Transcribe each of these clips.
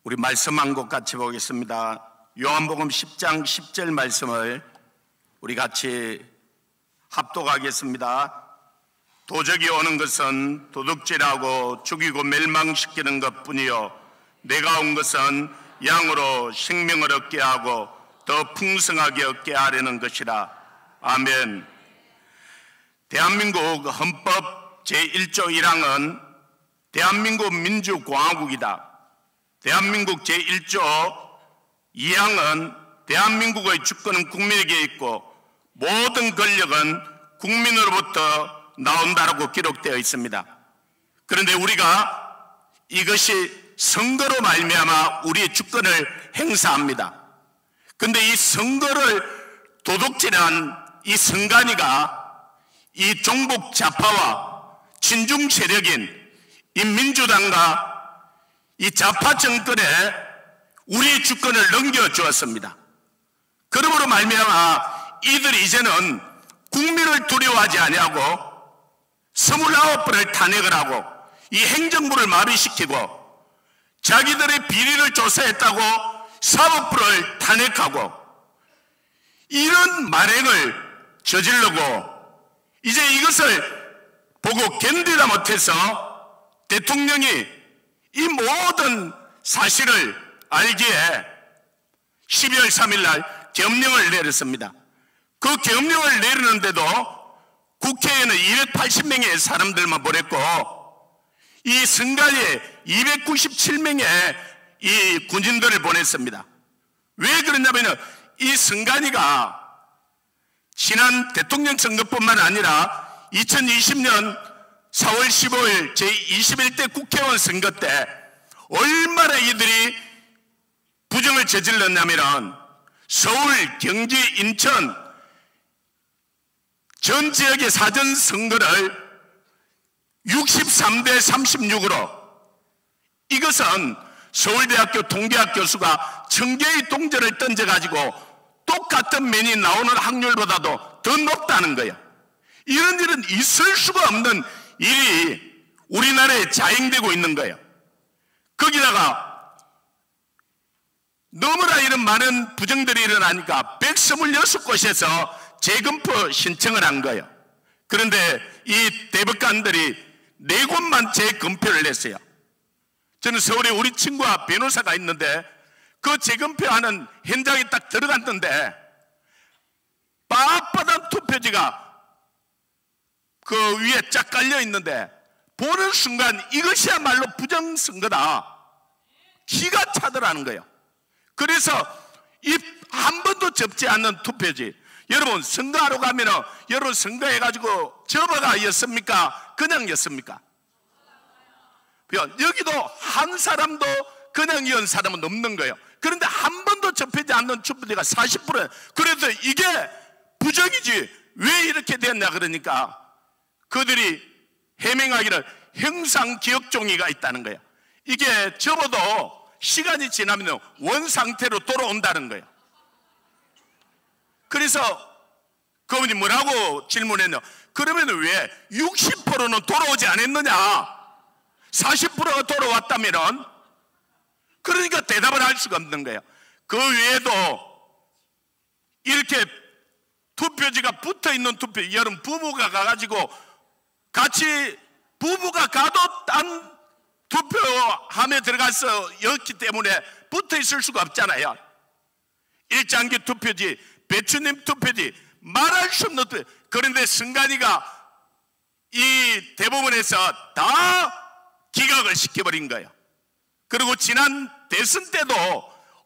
우리 말씀 한 곳 같이 보겠습니다. 요한복음 10장 10절 말씀을 우리 같이 합독하겠습니다. 도적이 오는 것은 도둑질하고 죽이고 멸망시키는 것뿐이요 내가 온 것은 양으로 생명을 얻게 하고 더 풍성하게 얻게 하려는 것이라. 아멘. 대한민국 헌법 제1조 1항은 대한민국 민주공화국이다. 대한민국 제1조 2항은 대한민국의 주권은 국민에게 있고 모든 권력은 국민으로부터 나온다라고 기록되어 있습니다. 그런데 우리가 이것이 선거로 말미암아 우리의 주권을 행사합니다. 그런데 이 선거를 도둑질한 이 선관위가 이 종북 좌파와 친중 세력인 이 민주당과 이 좌파 정권에 우리의 주권을 넘겨주었습니다. 그러므로 말미암아 이들이 이제는 국민을 두려워하지 아니하고 29번을 탄핵을 하고 이 행정부를 마비시키고 자기들의 비리를 조사했다고 사법부를 탄핵하고 이런 만행을 저지르고 이제 이것을 보고 견디다 못해서 대통령이 이 모든 사실을 알기에 12월 3일 날 계엄령을 내렸습니다. 그 계엄령을 내리는데도 국회에는 280명의 사람들만 보냈고 이 선관위에 297명의 이 군인들을 보냈습니다. 왜 그러냐면 이 선관위가 지난 대통령 선거뿐만 아니라 2020년 4월 15일 제21대 국회의원 선거 때 얼마나 이들이 부정을 저질렀냐면 서울, 경기, 인천 전 지역의 사전 선거를 63대 36으로 이것은 서울대학교 동계학 교수가 1000개의 동전을 던져가지고 똑같은 면이 나오는 확률보다도 더 높다는 거예요. 이런 일은 있을 수가 없는 일이 우리나라에 자행되고 있는 거예요. 거기다가 너무나 이런 많은 부정들이 일어나니까 126곳에서 재검표 신청을 한 거예요. 그런데 이 대법관들이 4곳만 재검표를 했어요. 저는 서울에 우리 친구와 변호사가 있는데 그 재검표하는 현장에 딱 들어갔는데 빳빳한 투표지가 그 위에 쫙 깔려 있는데 보는 순간 이것이야말로 부정선거다. 기가 차더라는 거예요. 그래서 이 한 번도 접지 않는 투표지. 여러분 선거하러 가면은 여러분 선거해가지고 접어가 였습니까? 그냥 였습니까? 여기도 한 사람도 그냥 연 사람은 없는 거예요. 그런데 한 번도 접히지 않는 투표지가 40%예요. 그래서 이게 부정이지 왜 이렇게 됐냐 그러니까 그들이 해명하기를 형상기억종이가 있다는 거예요. 이게 접어도 시간이 지나면 원상태로 돌아온다는 거예요. 그래서 그분이 뭐라고 질문했냐, 그러면 왜 60%는 돌아오지 않았느냐, 40%가 돌아왔다면 그러니까 대답을 할 수가 없는 거예요. 그 외에도 이렇게 투표지가 붙어있는 투표, 여러분 부부가 가가지고 같이 부부가 가도 딴 투표함에 들어가서 였기 때문에 붙어 있을 수가 없잖아요. 일장기 투표지, 배추님 투표지, 말할 수 없는 투표. 그런데 선관위가 이 대법원에서 다 기각을 시켜버린 거예요. 그리고 지난 대선 때도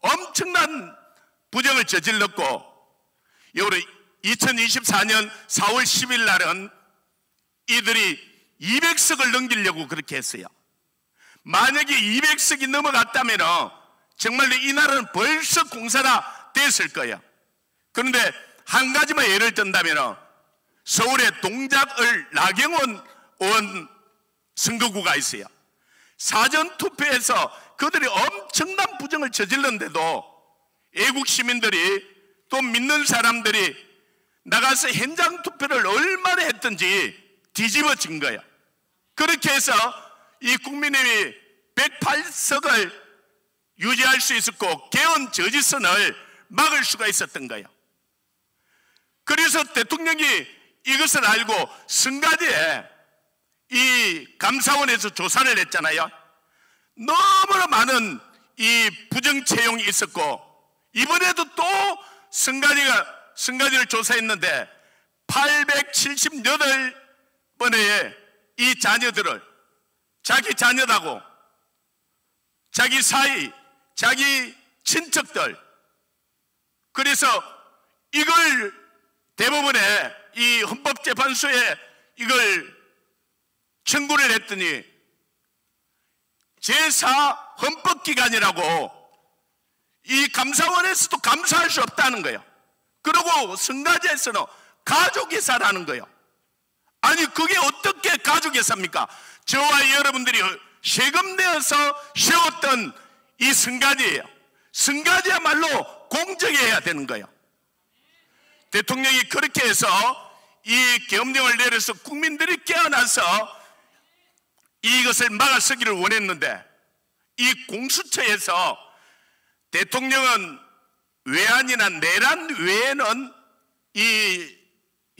엄청난 부정을 저질렀고, 여러분 2024년 4월 10일 날은 이들이 200석을 넘기려고 그렇게 했어요. 만약에 200석이 넘어갔다면 정말로 이 나라는 벌써 공사가 됐을 거예요. 그런데 한 가지만 예를 든다면 서울의 동작을 나경원 의원 선거구가 있어요. 사전투표에서 그들이 엄청난 부정을 저질렀는데도 애국 시민들이 또 믿는 사람들이 나가서 현장 투표를 얼마나 했든지 뒤집어진 거예요. 그렇게 해서 이 국민의힘이 108석을 유지할 수 있었고 개헌 저지선을 막을 수가 있었던 거예요. 그래서 대통령이 이것을 알고 성가대에 이 감사원에서 조사를 했잖아요. 너무나 많은 이 부정 채용이 있었고, 이번에도 또 성가대를 조사했는데 878번의 이 자녀들을 자기 자녀라고, 자기 사이, 자기 친척들, 그래서 이걸 대법원에 이 헌법재판소에 이걸 청구를 했더니 제4 헌법기관이라고 이 감사원에서도 감사할 수 없다는 거예요. 그리고 성가대에서는 가족예사라는 거예요. 아니 그게 어떻게 가족예사입니까? 저와 여러분들이 세금 내어서 세웠던 이 성가대예요. 성가대야말로 공정해야 되는 거예요. 대통령이 그렇게 해서 이 계엄령을 내려서 국민들이 깨어나서 이것을 막아서기를 원했는데, 이 공수처에서 대통령은 외환이나 내란 외에는 이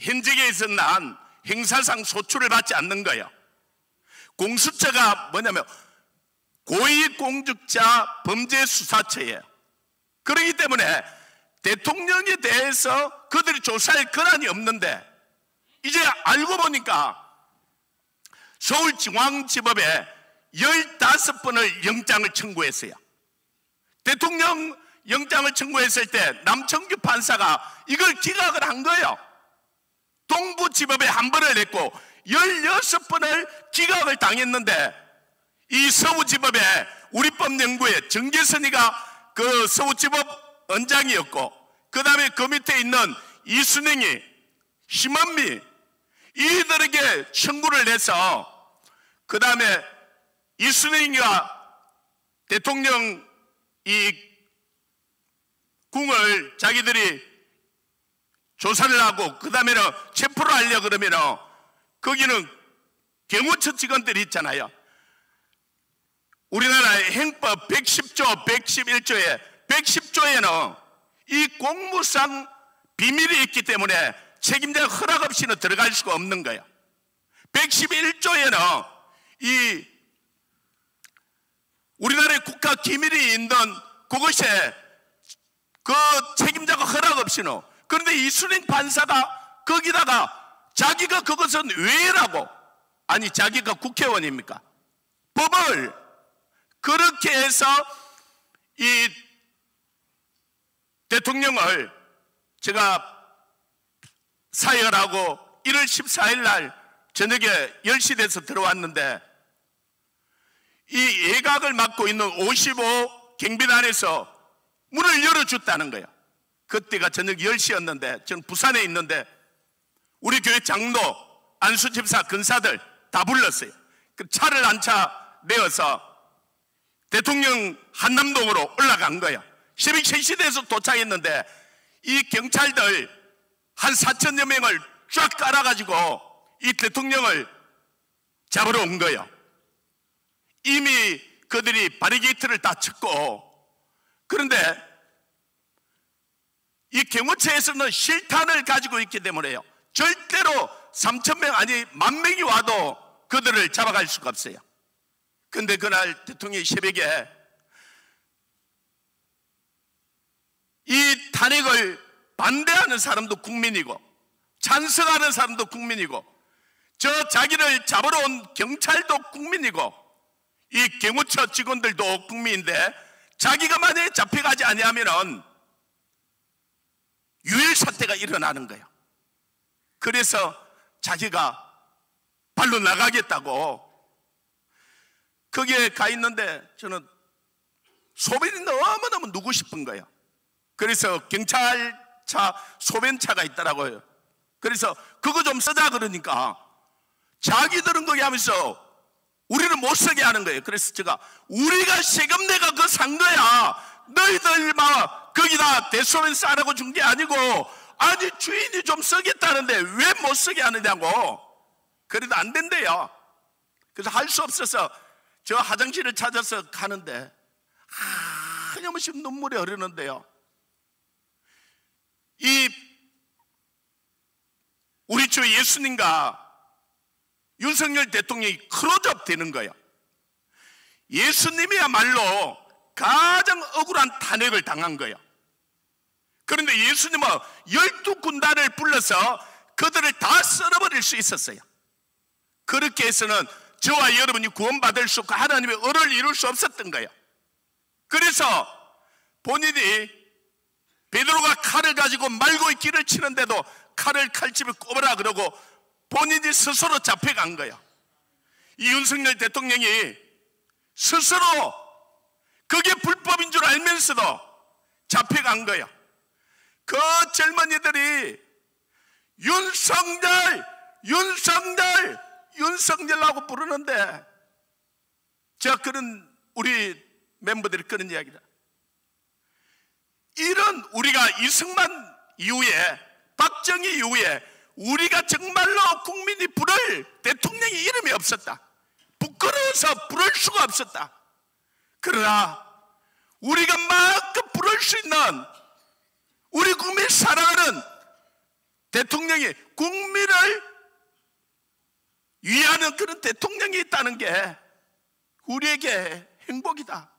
현직에서 난 행사상 소출을 받지 않는 거예요. 공수처가 뭐냐면 고위공직자 범죄수사처예요. 그렇기 때문에 대통령에 대해서 그들이 조사할 권한이 없는데, 이제 알고 보니까 서울중앙지법에 15번을 영장을 청구했어요. 대통령 영장을 청구했을 때 남청규 판사가 이걸 기각을 한 거예요. 동부지법에 한 번을 냈고 16번을 기각을 당했는데, 이 서울지법에 우리법연구회 정계선이가 그 서울지법 원장이었고, 그 다음에 그 밑에 있는 이순행이, 심한미, 이들에게 청구를 해서, 그 다음에 이순행이가 대통령 이 궁을 자기들이 조사를 하고 그 다음에는 체포를 하려고 그러면은 거기는 경호처 직원들이 있잖아요. 우리나라의 행법 110조, 111조에 110조에는 이 공무상 비밀이 있기 때문에 책임자 허락 없이는 들어갈 수가 없는 거예요. 111조에는 이 우리나라의 국가 기밀이 있는 그것에 그 책임자가 허락 없이는, 그런데 이순행 판사가 거기다가 자기가 그것은 왜라고, 아니 자기가 국회의원입니까? 법을 그렇게 해서 이 대통령을 제가 사역을 하고 1월 14일 날 저녁에 10시 돼서 들어왔는데, 이 예각을 맡고 있는 55 경비단에서 문을 열어줬다는 거예요. 그때가 저녁 10시였는데 저는 부산에 있는데 우리 교회 장로, 안수집사, 근사들 다 불렀어요. 그 차를 한 차 내어서 대통령 한남동으로 올라간 거예요. 새벽 3시 돼서 도착했는데 이 경찰들 한 4천여 명을 쫙 깔아가지고 이 대통령을 잡으러 온 거예요. 이미 그들이 바리게이트를 다 쳤고, 그런데 이 경호처에서는 실탄을 가지고 있기 때문에요, 절대로 3,000명 아니 10,000명이 와도 그들을 잡아갈 수가 없어요. 그런데 그날 대통령이 새벽에 이 탄핵을 반대하는 사람도 국민이고 찬성하는 사람도 국민이고 저 자기를 잡으러 온 경찰도 국민이고 이 경호처 직원들도 국민인데, 자기가 만약에 잡혀가지 아니하면은 유혈 사태가 일어나는 거예요. 그래서 자기가 발로 나가겠다고 거기에 가 있는데 저는 소변이 너무너무 누고 싶은 거예요. 그래서 경찰차 소변차가 있더라고요. 그래서 그거 좀 쓰자 그러니까 자기들은 거기 하면서 우리는 못 쓰게 하는 거예요. 그래서 제가 우리가 세금 내가 그거 산 거야, 너희들 막 거기다 대소변 싸라고 준 게 아니고, 아니 주인이 좀 쓰겠다는데 왜 못 쓰게 하느냐고. 그래도 안 된대요. 그래서 할 수 없어서 저 화장실을 찾아서 가는데 하염없이 눈물이 흐르는데요, 우리 주 예수님과 윤석열 대통령이 클로즈업 되는 거예요. 예수님이야말로 가장 억울한 탄핵을 당한 거예요. 그런데 예수님은 12군단을 불러서 그들을 다 썰어버릴 수 있었어요. 그렇게 해서는 저와 여러분이 구원받을 수 없고 하나님의 의를 이룰 수 없었던 거예요. 그래서 본인이 베드로가 칼을 가지고 말고의 길을 치는데도 칼을 칼집에 꼽으라 그러고 본인이 스스로 잡혀간 거예요. 이 윤석열 대통령이 스스로 그게 불법인 줄 알면서도 잡혀간 거예요. 그 젊은이들이 윤석열하고 부르는데, 제가 그런 우리 멤버들이 그런 이야기다. 이런 우리가 이승만 이후에, 박정희 이후에 우리가 정말로 국민이 부를 대통령의 이름이 없었다. 부끄러워서 부를 수가 없었다. 그러나 우리가 마음껏 부를 수 있는, 우리 국민을 사랑하는 대통령이, 국민을 위하는 그런 대통령이 있다는 게 우리에게 행복이다.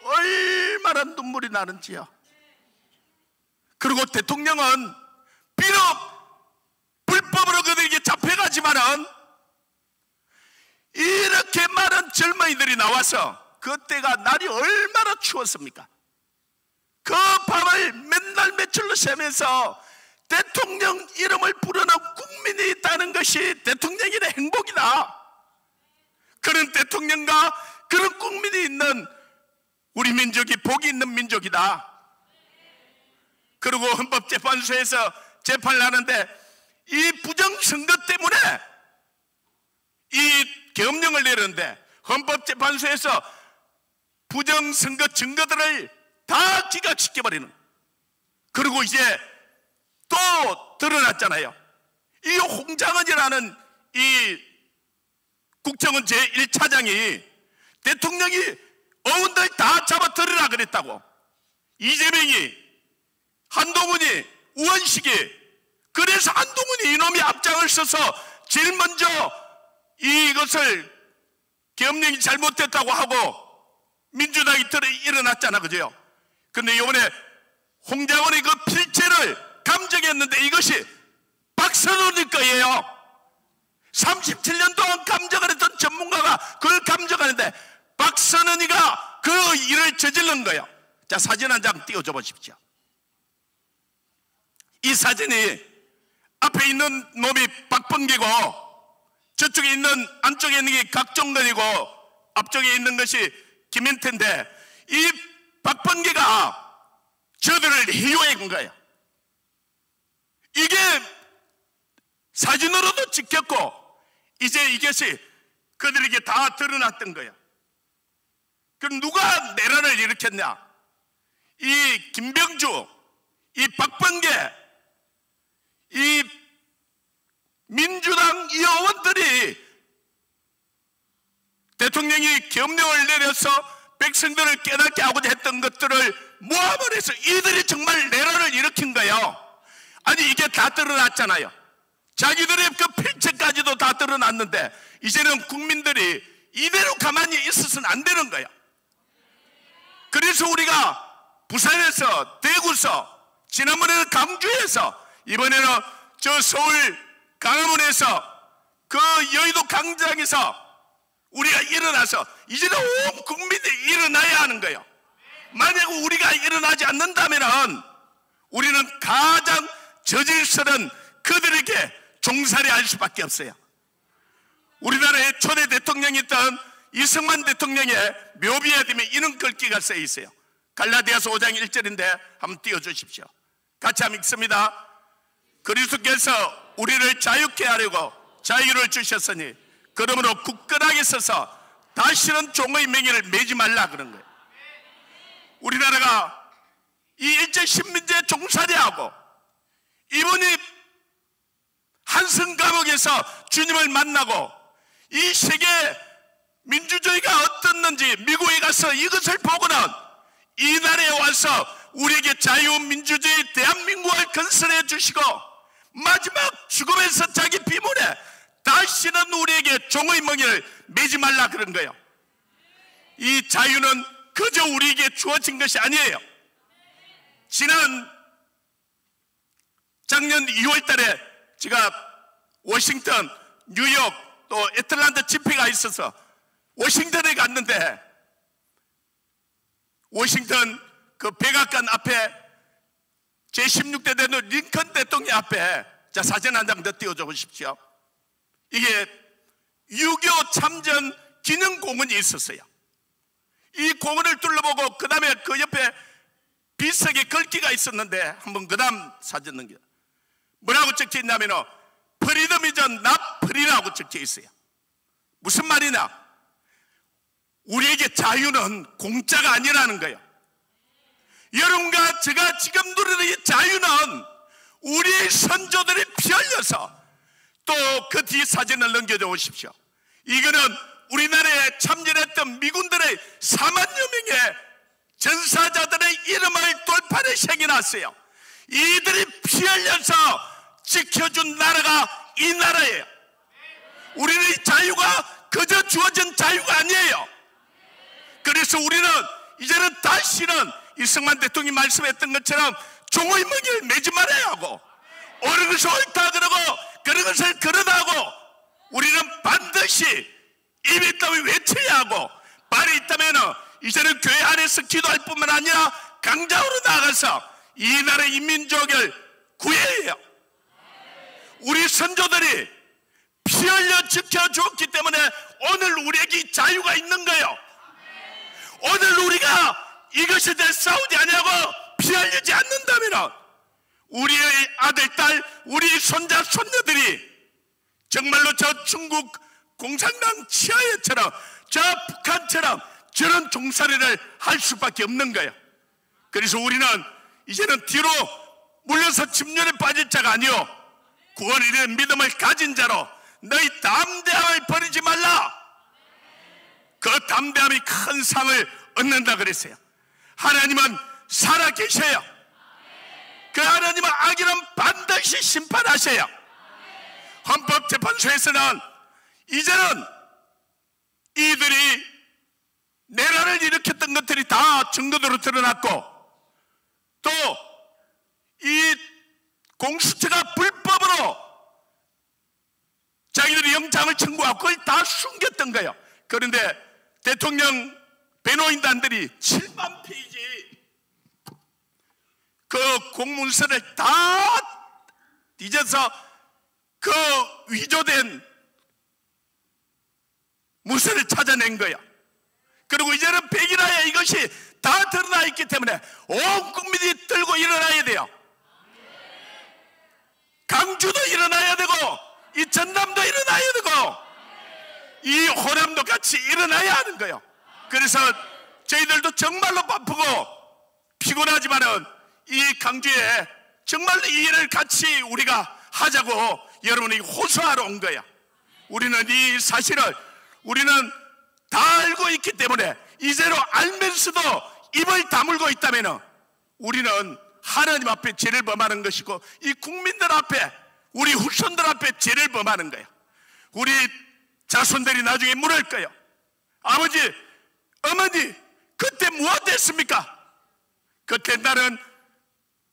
얼마나 눈물이 나는지요. 그리고 대통령은 비록 불법으로 그들에게 잡혀가지만은 이렇게 많은 젊은이들이 나와서, 그때가 날이 얼마나 추웠습니까? 그 밤을 맨날 며칠로 새면서 대통령 이름을 부르는 국민이 있다는 것이 대통령의 행복이다. 그런 대통령과 그런 국민이 있는 우리 민족이 복이 있는 민족이다. 그리고 헌법재판소에서 재판을 하는데 이 부정선거 때문에 이 계엄령을 내렸는데, 헌법재판소에서 부정선거 증거들을 다 기각시켜버리는, 그리고 이제 또 드러났잖아요. 이 홍장은이라는 이 국정원 제1차장이 대통령이 어원들 다 잡아 들으라 그랬다고, 이재명이, 한동훈이, 우원식이, 그래서 한동훈이 이놈이 앞장을 서서 제일 먼저 이것을 계엄령이 잘못됐다고 하고 민주당이 일어났잖아, 그죠? 근데 이번에 홍장원의 그 필체를 감정했는데 이것이 박선원일 거예요. 37년 동안 감정을 했던 전문가가 그걸 감정하는데 박선원이가 그 일을 저질른 거예요. 자, 사진 한 장 띄워줘 보십시오. 이 사진이 앞에 있는 놈이 박범계고, 저쪽에 있는, 안쪽에 있는 게 각종건이고 앞쪽에 있는 것이 김현태인데, 이 박범계가 저들을 희용한 거예요. 이게 사진으로도 찍혔고 이제 이것이 그들에게 다 드러났던 거예요. 그럼 누가 내란을 일으켰냐? 이 김병주, 이 박범계, 이 민주당 이 의원들이 대통령이 계엄령을 내려서 백성들을 깨닫게 하고자 했던 것들을 모함을 해서 이들이 정말 내란을 일으킨 거예요. 아니, 이게 다 드러났잖아요. 자기들의 그 필체까지도 다 드러났는데 이제는 국민들이 이대로 가만히 있어서는 안 되는 거예요. 그래서 우리가 부산에서, 대구서, 지난번에는 강주에서, 이번에는 저 서울 강화문에서, 그 여의도 광장에서 우리가 일어나서 이제는 온 국민이 일어나야 하는 거예요. 만약 우리가 일어나지 않는다면 우리는 가장 저질스러운 그들에게 종살이할 수밖에 없어요. 우리나라의 초대 대통령이었던 이승만 대통령의 묘비에 되면 이런 글귀가 쓰여 있어요. 갈라디아서 5장 1절인데 한번 띄워주십시오. 같이 한번 읽습니다. 그리스도께서 우리를 자유케 하려고 자유를 주셨으니 그러므로 굳건하게 서서 다시는 종의 맹위를 매지 말라 그런 거예요. 우리나라가 이 일제 식민지에 종살이하고 이분이 한성 감옥에서 주님을 만나고 이 세계 민주주의가 어떻는지 미국에 가서 이것을 보고는 이 나라에 와서 우리에게 자유민주주의 대한민국을 건설해 주시고 마지막 죽음에서 자기 비문에 다시는 우리에게 종의 멍에를 매지 말라 그런 거예요. 이 자유는 그저 우리에게 주어진 것이 아니에요. 작년 2월 달에 제가 워싱턴, 뉴욕, 또 애틀랜타 집회가 있어서 워싱턴에 갔는데, 워싱턴 그 백악관 앞에 제16대 대통령 링컨 대통령 앞에, 자, 사진 한 장 더 띄워줘 보십시오. 이게 6.25 참전 기념공원이 있었어요. 이 공원을 둘러보고 그 다음에 그 옆에 비석에 글귀가 있었는데, 한번 그 다음 사진 넘겨. 뭐라고 적혀 있냐면 프리덤 이즈 낫 프리라고 적혀 있어요. 무슨 말이냐? 우리에게 자유는 공짜가 아니라는 거예요. 여러분과 제가 지금 누리는 이 자유는 우리의 선조들이 피 흘려서, 또 그 뒤 사진을 넘겨줘 보십시오. 이거는 우리나라에 참전했던 미군들의 4만여 명의 전사자들의 이름을 돌판에 새겨놨어요. 이들이 피 흘려서 지켜준 나라가 이 나라예요. 우리는 이 자유가 그저 주어진 자유가 아니에요. 그래서 우리는 이제는 다시는 이승만 대통령이 말씀했던 것처럼 종의 멍에를 매지 말아야 하고, 옳은 것을 옳다 그러고 그런 것을 그러다 하고, 우리는 반드시 입이 있다면 외쳐야 하고, 말이 있다면 이제는 교회 안에서 기도할 뿐만 아니라 강장으로 나아가서 이 나라의 인민족을 구해야 해요. 우리 선조들이 피 흘려 지켜주었기 때문에 오늘 우리에게 이 자유가 있는 거예요. 오늘 우리가 이것에 대해 싸우지 아니하고 피 흘리지 않는다면 우리의 아들, 딸, 우리 손자, 손녀들이 정말로 저 중국 공산당 치하에처럼, 저 북한처럼 저런 종살이를 할 수밖에 없는 거예요. 그래서 우리는 이제는 뒤로 물려서 침륜에 빠질 자가 아니요 구원에 이르는 믿음을 가진 자로 너희 담대함을 버리지 말라. 그 담대함이 큰 상을 얻는다 그랬어요. 하나님은 살아계셔요. 그 하나님은 악인은 반드시 심판하셔요. 헌법재판소에서는 이제는 이들이 내란을 일으켰던 것들이 다 증거대로 드러났고, 또 이 공수처가 불법으로 자기들이 영장을 청구하고 그걸 다 숨겼던 거예요. 그런데 대통령 변호인단들이 7만 페이지 그 공문서를 다 뒤져서 그 위조된 문서를 찾아낸 거예요. 그리고 이제는 백일하에 이것이 다 드러나 있기 때문에 온 국민이 들고 일어나야 돼요. 강주도 일어나야 되고, 이 전남도 일어나야 되고, 이 호남도 같이 일어나야 하는 거예요. 그래서 저희들도 정말로 바쁘고 피곤하지만은 이 강주에 정말로 이 일을 같이 우리가 하자고 여러분이 호소하러 온 거예요. 우리는 이 사실을 우리는 다 알고 있기 때문에, 이제로 알면서도 입을 다물고 있다면 우리는 하나님 앞에 죄를 범하는 것이고, 이 국민들 앞에, 우리 후손들 앞에 죄를 범하는 거예요. 우리 자손들이 나중에 물을 거예요. 아버지, 어머니, 그때 무엇 했습니까? 그때 나는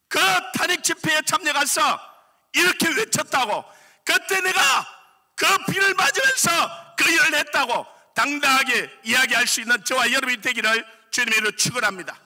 그 탄핵 집회에 참여해서 이렇게 외쳤다고, 그때 내가 그 비를 맞으면서 그 일을 했다고 당당하게 이야기할 수 있는 저와 여러분이 되기를 주님의 이름으로 축원합니다.